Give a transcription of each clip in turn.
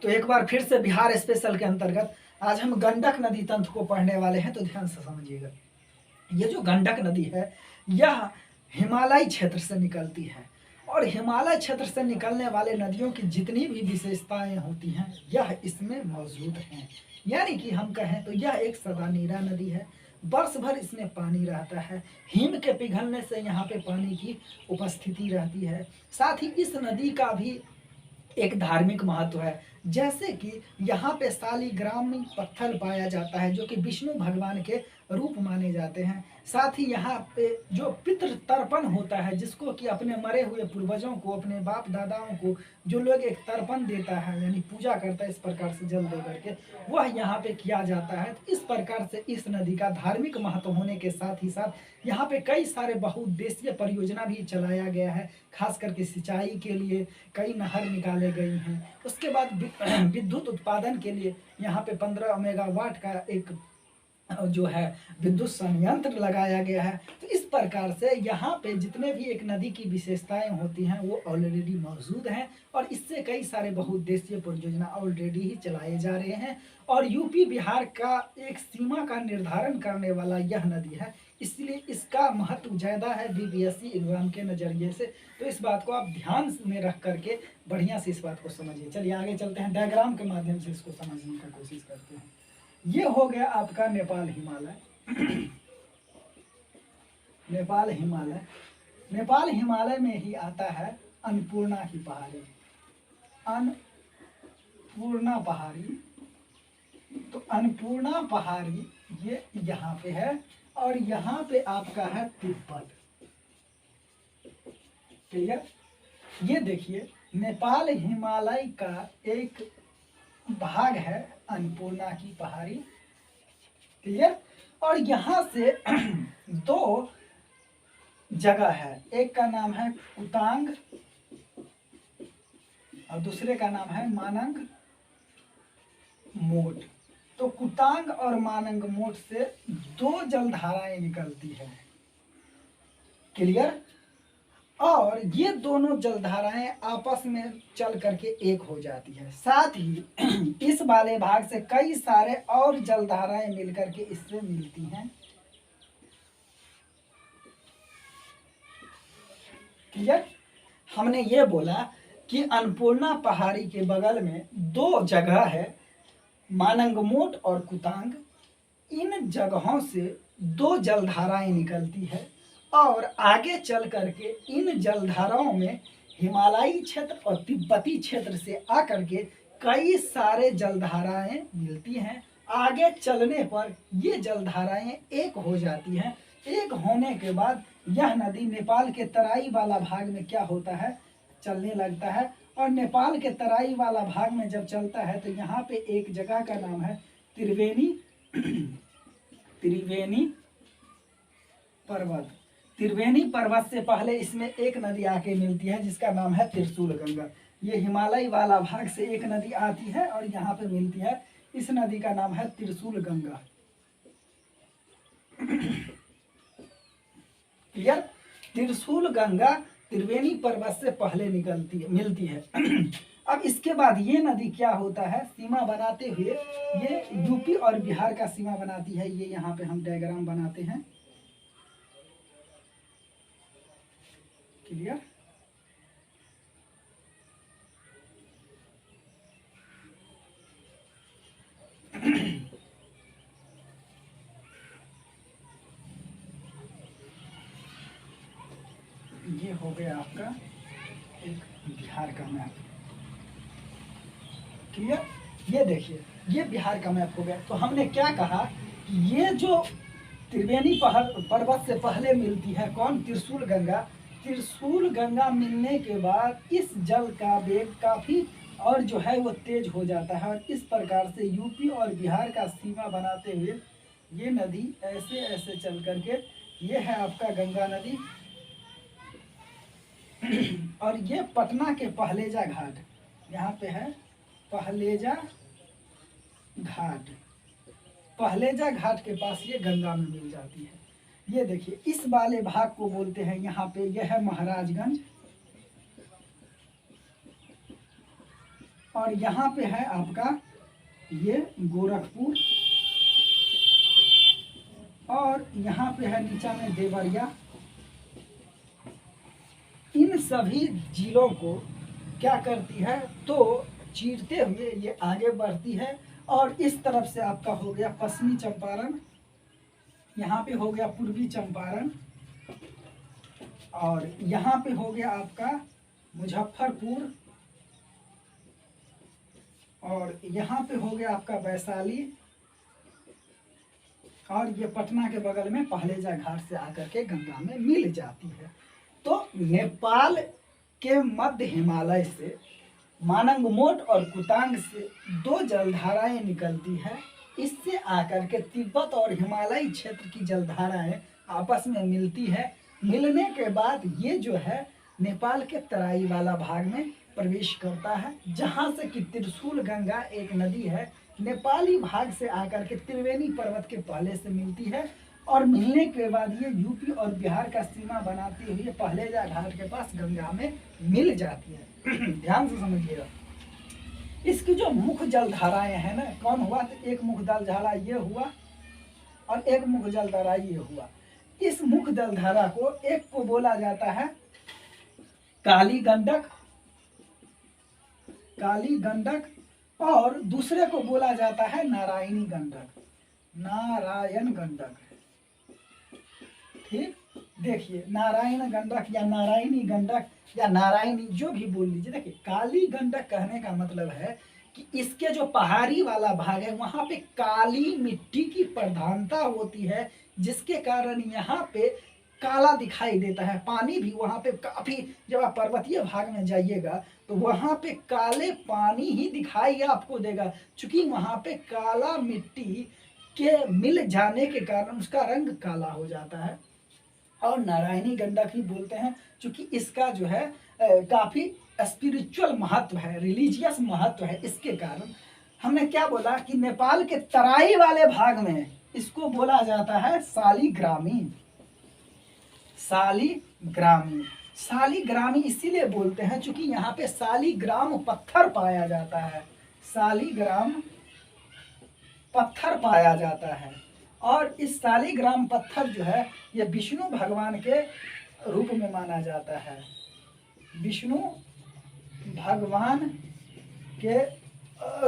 तो एक बार फिर से बिहार स्पेशल के अंतर्गत आज हम गंडक नदी तंत्र को पढ़ने वाले हैं, तो ध्यान से समझिएगा। ये जो गंडक नदी है यह हिमालय क्षेत्र से निकलती है और हिमालय क्षेत्र से निकलने वाले नदियों की जितनी भी विशेषताएं होती हैं यह इसमें मौजूद हैं। यानी कि हम कहें तो यह एक सदानीरा नदी है, वर्ष भर इसमें पानी रहता है, हिम के पिघलने से यहाँ पे पानी की उपस्थिति रहती है। साथ ही इस नदी का भी एक धार्मिक महत्व है, जैसे कि यहाँ पे शालिग्राम पत्थर पाया जाता है जो कि विष्णु भगवान के रूप माने जाते हैं। साथ ही यहाँ पे जो पितृ तर्पण होता है, जिसको कि अपने मरे हुए पूर्वजों को, अपने बाप दादाओं को जो लोग एक तर्पण देता है यानी पूजा करता है इस प्रकार से जल दे करके, वह यहाँ पे किया जाता है। तो इस प्रकार से इस नदी का धार्मिक महत्व होने के साथ ही साथ यहाँ पे कई सारे बहुउद्देशीय परियोजना भी चलाया गया है, खास करके सिंचाई के लिए कई नहर निकाले गई हैं। उसके बाद विद्युत उत्पादन के लिए यहाँ पे 15 मेगावाट का एक जो है विद्युत संयंत्र लगाया गया है। तो इस प्रकार से यहाँ पे जितने भी एक नदी की विशेषताएं होती हैं वो ऑलरेडी मौजूद हैं और इससे कई सारे बहुउद्देशीय परियोजना ऑलरेडी ही चलाए जा रहे हैं। और यूपी बिहार का एक सीमा का निर्धारण करने वाला यह नदी है, इसलिए इसका महत्व ज़्यादा है बीपीएससी एग्जाम के नज़रिए से। तो इस बात को आप ध्यान में रख करके बढ़िया से इस बात को समझिए। चलिए आगे चलते हैं, डायग्राम के माध्यम से इसको समझने का कोशिश करते हैं। ये हो गया आपका नेपाल हिमालय। नेपाल हिमालय, नेपाल हिमालय में ही आता है अन्नपूर्णा की पहाड़ी, अन्नपूर्णा पहाड़ी। तो अन्नपूर्णा पहाड़ी ये यहाँ पे है और यहाँ पे आपका है तिब्बत। क्लियर? ये देखिए नेपाल हिमालय का एक भाग है अन्नपूर्णा की पहाड़ी। क्लियर? और यहाँ से दो जगह है, एक का नाम है कुतांग और दूसरे का नाम है मानंग मोट। तो कुतांग और मानंग मोट से दो जलधाराएं निकलती है। क्लियर? और ये दोनों जलधाराएं आपस में चल करके एक हो जाती है। साथ ही इस वाले भाग से कई सारे और जलधाराएं मिलकर के इससे मिलती हैं। क्लियर? हमने ये बोला कि अन्नपूर्णा पहाड़ी के बगल में दो जगह है, मानंगमोट और कुतांग। इन जगहों से दो जलधाराएं निकलती है और आगे चल करके इन जलधाराओं में हिमालयी क्षेत्र और तिब्बती क्षेत्र से आकर के कई सारे जलधाराएं मिलती हैं। आगे चलने पर ये जलधाराएं एक हो जाती हैं। एक होने के बाद यह नदी नेपाल के तराई वाला भाग में क्या होता है, चलने लगता है। और नेपाल के तराई वाला भाग में जब चलता है तो यहाँ पे एक जगह का नाम है त्रिवेणी त्रिवेणी पर्वत। त्रिवेणी पर्वत से पहले इसमें एक नदी आके मिलती है जिसका नाम है त्रिशूल गंगा। ये हिमालय वाला भाग से एक नदी आती है और यहाँ पे मिलती है, इस नदी का नाम है त्रिशूल गंगा। क्लियर? त्रिशूल गंगा त्रिवेणी पर्वत से पहले मिलती है। अब इसके बाद ये नदी क्या होता है, सीमा बनाते हुए ये यूपी और बिहार का सीमा बनाती है। ये यहाँ पे हम डायग्राम बनाते हैं। क्लियर? ये हो गया आपका एक बिहार का मैप। क्लियर? ये देखिए ये बिहार का मैप हो गया। तो हमने क्या कहा कि ये जो त्रिवेणी पर्वत से पहले मिलती है कौन, त्रिशूल गंगा। त्रिशूल गंगा मिलने के बाद इस जल का वेग काफी और जो है वो तेज हो जाता है और इस प्रकार से यूपी और बिहार का सीमा बनाते हुए ये नदी ऐसे ऐसे चल करके ये है आपका गंगा नदी। और ये पटना के पहलेजा घाट, यहाँ पे है पहलेजा घाट। पहलेजा घाट के पास ये गंगा में मिल जाती है। ये देखिए इस वाले भाग को बोलते हैं यहाँ पे, यह है महाराजगंज और यहाँ पे है आपका ये गोरखपुर, और यहाँ पे है नीचा में देवरिया। इन सभी जिलों को क्या करती है तो चीरते हुए ये आगे बढ़ती है, और इस तरफ से आपका हो गया पश्चिमी चंपारण, यहाँ पे हो गया पूर्वी चंपारण, और यहाँ पे हो गया आपका मुजफ्फरपुर, और यहाँ पे हो गया आपका वैशाली, और ये पटना के बगल में पहलेजा घाट से आकर के गंगा में मिल जाती है। तो नेपाल के मध्य हिमालय से मानंगमोट और कुतांग से दो जलधाराएं निकलती है। इससे आकर के तिब्बत और हिमालयी क्षेत्र की जलधाराएं आपस में मिलती है। मिलने के बाद ये जो है नेपाल के तराई वाला भाग में प्रवेश करता है, जहाँ से कि त्रिशूल गंगा एक नदी है, नेपाली भाग से आकर के त्रिवेणी पर्वत के पहले से मिलती है, और मिलने के बाद ये यूपी और बिहार का सीमा बनाती हुई पहलेजा घाट के पास गंगा में मिल जाती है। ध्यान से समझिएगा, इसकी जो मुख्य जलधाराएं हैं ना, कौन हुआ तो एक मुख्य जलधारा ये हुआ और एक मुख्य जलधारा ये हुआ। इस मुख्य जलधारा को एक को बोला जाता है काली गंडक, काली गंडक, और दूसरे को बोला जाता है नारायणी गंडक, नारायण गंडक। ठीक, देखिए नारायण गंडक या नारायणी गंडक या नारायणी जो भी बोल लीजिए। देखिए काली गंडक कहने का मतलब है कि इसके जो पहाड़ी वाला भाग है वहां पे काली मिट्टी की प्रधानता होती है, जिसके कारण यहाँ पे काला दिखाई देता है। पानी भी वहाँ पे काफी, जब आप पर्वतीय भाग में जाइएगा तो वहाँ पे काले पानी ही दिखाई आपको देगा, चूंकि वहाँ पे काला मिट्टी के मिल जाने के कारण उसका रंग काला हो जाता है। और नारायणी गंडक ही बोलते हैं क्योंकि इसका जो है काफी स्पिरिचुअल महत्व है, रिलीजियस महत्व है। इसके कारण हमने क्या बोला कि नेपाल के तराई वाले भाग में इसको बोला जाता है शालिग्रामी, शालिग्रामी। शालिग्रामी इसीलिए बोलते हैं क्योंकि यहाँ पे शालिग्राम पत्थर पाया जाता है, शालिग्राम पत्थर पाया जाता है। और इस शालिग्राम पत्थर जो है ये विष्णु भगवान के रूप में माना जाता है, विष्णु भगवान के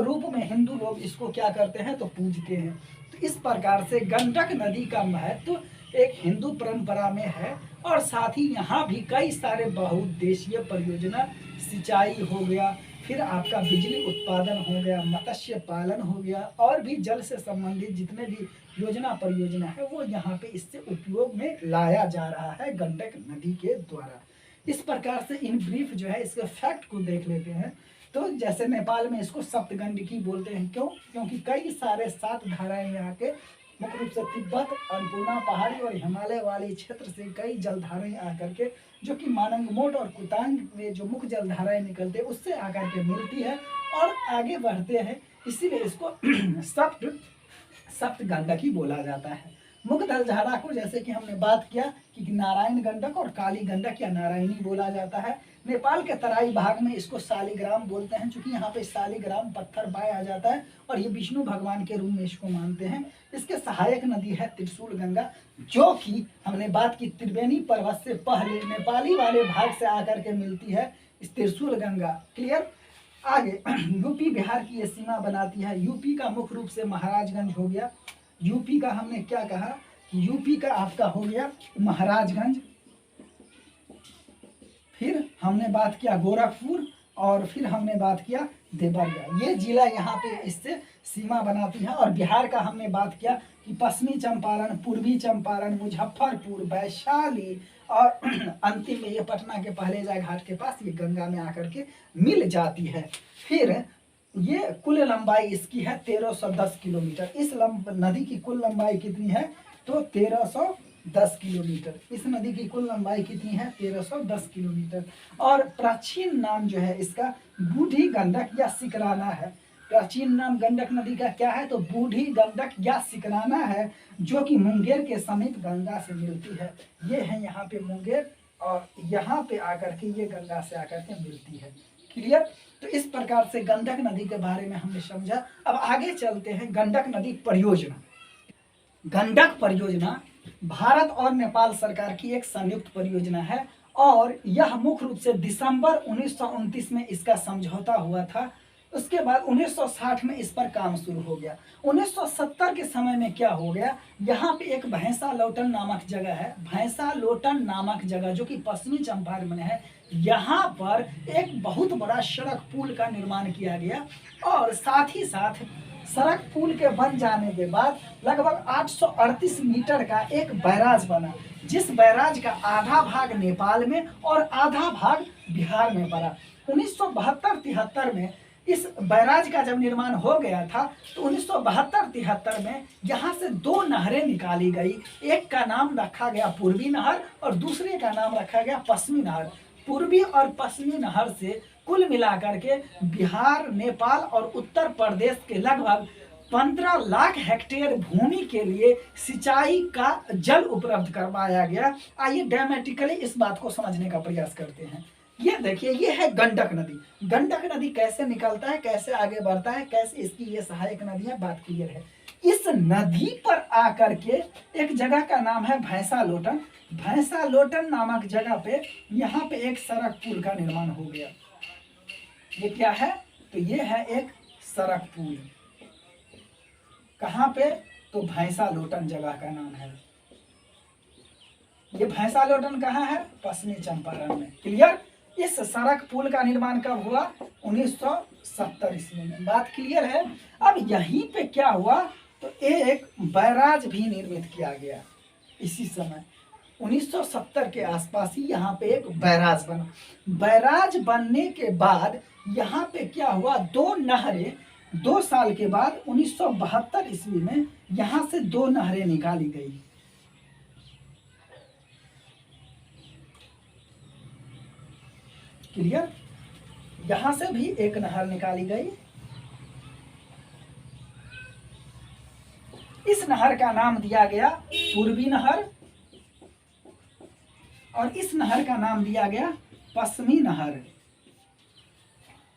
रूप में हिंदू लोग इसको क्या करते हैं तो पूजते हैं। तो इस प्रकार से गंडक नदी का महत्व एक हिंदू परंपरा में है, और साथ ही यहाँ भी कई सारे बहुउद्देशीय परियोजना, सिंचाई हो गया, फिर आपका बिजली उत्पादन हो गया, मत्स्य पालन हो गया, और भी जल से संबंधित जितने भी योजना परियोजना है वो यहाँ पे इससे उपयोग में लाया जा रहा है गंडक नदी के द्वारा। इस प्रकार से इन ब्रीफ जो है इसके फैक्ट को देख लेते हैं। तो जैसे नेपाल में इसको सप्तगंडकी बोलते हैं, क्यों? क्योंकि कई सारे 7 धाराएं यहाँ के मुख्य रूप से तिब्बत, अन्नपूर्णा पहाड़ी और हिमालय वाले क्षेत्र से कई जलधाराएं आकर के, जो कि मानंगमोट और कुतांग में जो मुख्य जलधाराएं निकलते हैं उससे आकर के मिलती है और आगे बढ़ते हैं, इसीलिए इसको सप्त गंडकी बोला जाता है। मुख्य जलधारा को जैसे कि हमने बात किया कि नारायण गंडक और काली गंडक या नारायणी बोला जाता है। नेपाल के तराई भाग में इसको शालिग्राम बोलते हैं, क्योंकि यहाँ पे शालिग्राम पत्थर पाया जाता है और ये विष्णु भगवान के रूप में इसको मानते हैं। इसके सहायक नदी है त्रिशूल गंगा, जो कि हमने बात की त्रिवेणी पर्वत से पहले नेपाली वाले भाग से आकर के मिलती है इस त्रिशूल गंगा। क्लियर? आगे यूपी बिहार की ये सीमा बनाती है। यूपी का मुख्य रूप से महाराजगंज हो गया। यूपी का हमने क्या कहा कि यूपी का आपका हो गया महाराजगंज, फिर हमने बात किया गोरखपुर, और फिर हमने बात किया देवरिया। ये जिला यहाँ पे इससे सीमा बनाती है। और बिहार का हमने बात किया कि पश्चिमी चंपारण, पूर्वी चंपारण, मुजफ्फरपुर, वैशाली, और अंतिम में ये पटना के पहलेजा घाट के पास ये गंगा में आकर के मिल जाती है। फिर ये कुल लंबाई इसकी है 1310 किलोमीटर। इस नदी की कुल लंबाई कितनी है तो 1310 किलोमीटर। इस नदी की कुल लंबाई कितनी है 1310 किलोमीटर। और प्राचीन नाम जो है इसका बूढ़ी गंडक या सिकराना है। प्राचीन नाम गंडक नदी का क्या है तो बूढ़ी गंडक या सिकराना है, जो कि मुंगेर के समीप गंगा से मिलती है। ये है यहाँ पे मुंगेर, और यहाँ पे आकर के ये गंगा से आकर के मिलती है। क्लियर। तो इस प्रकार से गंडक नदी के बारे में हमने समझा। अब आगे चलते हैं। गंडक नदी परियोजना। गंडक परियोजना भारत और नेपाल सरकार की एक संयुक्त परियोजना है और यह मुख्य रूप से दिसंबर 1929 में इसका समझौता हुआ था। उसके बाद 1960 में इस पर काम शुरू हो गया। 1970 के समय में क्या हो गया, यहाँ पे एक भैंसा लोटन नामक जगह है, भैंसा लोटन नामक जगह जो कि पश्चिमी चंपारण में है। यहाँ पर एक बहुत बड़ा सड़क पुल का निर्माण किया गया और साथ ही साथ सड़क पुल के बन जाने के बाद लगभग 838 मीटर का एक बैराज बना, जिस बैराज का आधा भाग नेपाल में और आधा भाग बिहार में पड़ा। 1972-73 में इस बैराज का जब निर्माण हो गया था तो 1972-73 में यहाँ से दो नहरें निकाली गई। एक का नाम रखा गया पूर्वी नहर और दूसरे का नाम रखा गया पश्चिमी नहर। पूर्वी और पश्चिमी नहर से कुल मिलाकर के बिहार, नेपाल और उत्तर प्रदेश के लगभग 15 लाख हेक्टेयर भूमि के लिए सिंचाई का जल उपलब्ध करवाया गया। आइए ड्रामेटिकली इस बात को समझने का प्रयास करते हैं। ये देखिए, ये है गंडक नदी। गंडक नदी कैसे निकलता है, कैसे आगे बढ़ता है, कैसे इसकी ये सहायक नदी है, बात क्लियर है। इस नदी पर आकर के एक जगह का नाम है भैंसा लोटन। भैंसा लोटन नामक जगह पे यहाँ पे एक सड़क पुल का निर्माण हो गया। ये क्या है, तो ये है एक सड़क पुल। कहाँ पे, तो भैंसा लोटन जगह का नाम है। ये भैंसा लोटन कहाँ है, पश्चिमी चंपारण में। क्लियर। इस सड़क पुल का निर्माण कब हुआ, 1970 ईस्वी में। बात क्लियर है। अब यहीं पे क्या हुआ, तो एक बैराज भी निर्मित किया गया इसी समय 1970 के आसपास ही यहाँ पे एक बैराज बना। बैराज बनने के बाद यहाँ पे क्या हुआ, दो नहरें 2 साल के बाद 1972 ईस्वी में यहाँ से 2 नहरें निकाली गई। क्लियर। यहाँ से भी एक नहर निकाली गई। इस नहर का नाम दिया गया पूर्वी नहर और इस नहर का नाम दिया गया पश्चिमी नहर।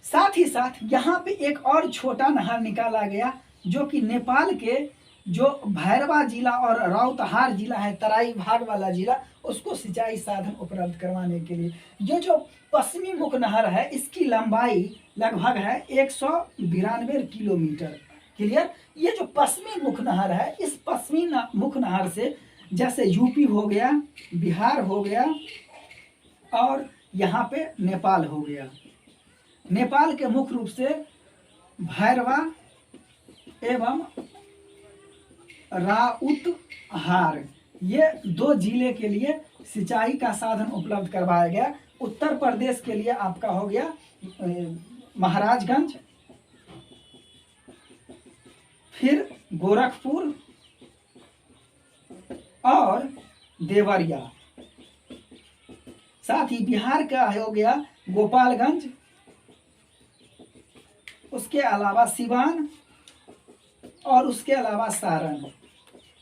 साथ ही साथ यहाँ पे एक और छोटा नहर निकाला गया जो कि नेपाल के जो भैरवा जिला और रौतहार जिला है, तराई भाग वाला जिला, उसको सिंचाई साधन उपलब्ध करवाने के लिए। ये जो पश्चिमी मुख्य नहर है इसकी लंबाई लगभग है 192 किलोमीटर। क्लियर। ये जो पश्चिमी मुख्य नहर है, इस पश्चिमी मुख्य नहर से जैसे यूपी हो गया, बिहार हो गया और यहाँ पे नेपाल हो गया। नेपाल के मुख्य रूप से भैरवा एवं राउतहार, ये 2 जिले के लिए सिंचाई का साधन उपलब्ध करवाया गया। उत्तर प्रदेश के लिए आपका हो गया महाराजगंज, फिर गोरखपुर और देवरिया। साथ ही बिहार का हो गया गोपालगंज, उसके अलावा सिवान और उसके अलावा सारण।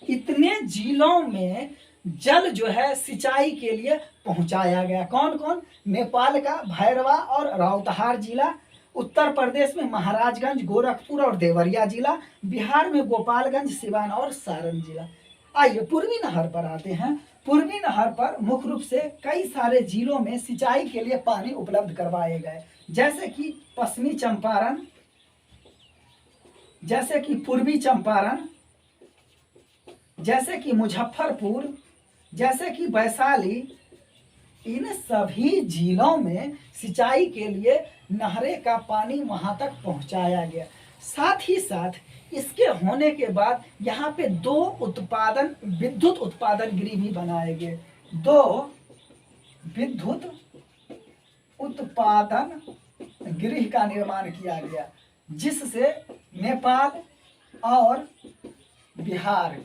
इतने जिलों में जल जो है सिंचाई के लिए पहुंचाया गया। कौन कौन, नेपाल का भैरवा और रौतहार जिला, उत्तर प्रदेश में महाराजगंज, गोरखपुर और देवरिया जिला, बिहार में गोपालगंज, सिवान और सारण जिला। आइए पूर्वी नहर पर आते हैं। पूर्वी नहर पर मुख्य रूप से कई सारे जिलों में सिंचाई के लिए पानी उपलब्ध करवाए गए, जैसे कि पश्चिमी चंपारण, जैसे कि पूर्वी चंपारण, जैसे कि मुजफ्फरपुर, जैसे कि वैशाली। इन सभी जिलों में सिंचाई के लिए नहरें का पानी वहां तक पहुंचाया गया। साथ ही साथ इसके होने के बाद यहाँ पे 2 विद्युत उत्पादन गृह भी बनाए गए। 2 विद्युत उत्पादन गृह का निर्माण किया गया, जिससे नेपाल और बिहार,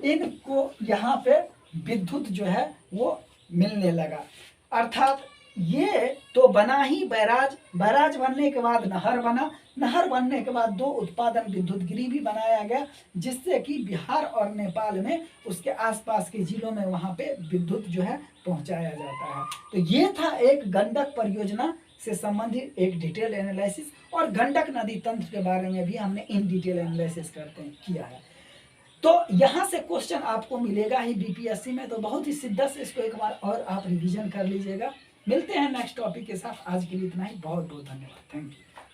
इनको यहाँ पे विद्युत जो है वो मिलने लगा। अर्थात ये तो बना ही बैराज, बैराज बनने के बाद नहर बना, नहर बनने के बाद 2 उत्पादन विद्युत गृह भी बनाया गया, जिससे कि बिहार और नेपाल में उसके आसपास के जिलों में वहाँ पे विद्युत जो है पहुँचाया जाता है। तो ये था एक गंडक परियोजना से संबंधित एक डिटेल एनालिसिस, और गंडक नदी तंत्र के बारे में भी हमने इन डिटेल एनालिसिस किया है। तो यहाँ से क्वेश्चन आपको मिलेगा ही बीपीएससी में, तो बहुत ही शिद्दत से इसको एक बार और आप रिवीजन कर लीजिएगा। मिलते हैं नेक्स्ट टॉपिक के साथ, आज के लिए इतना ही। बहुत बहुत धन्यवाद, थैंक यू।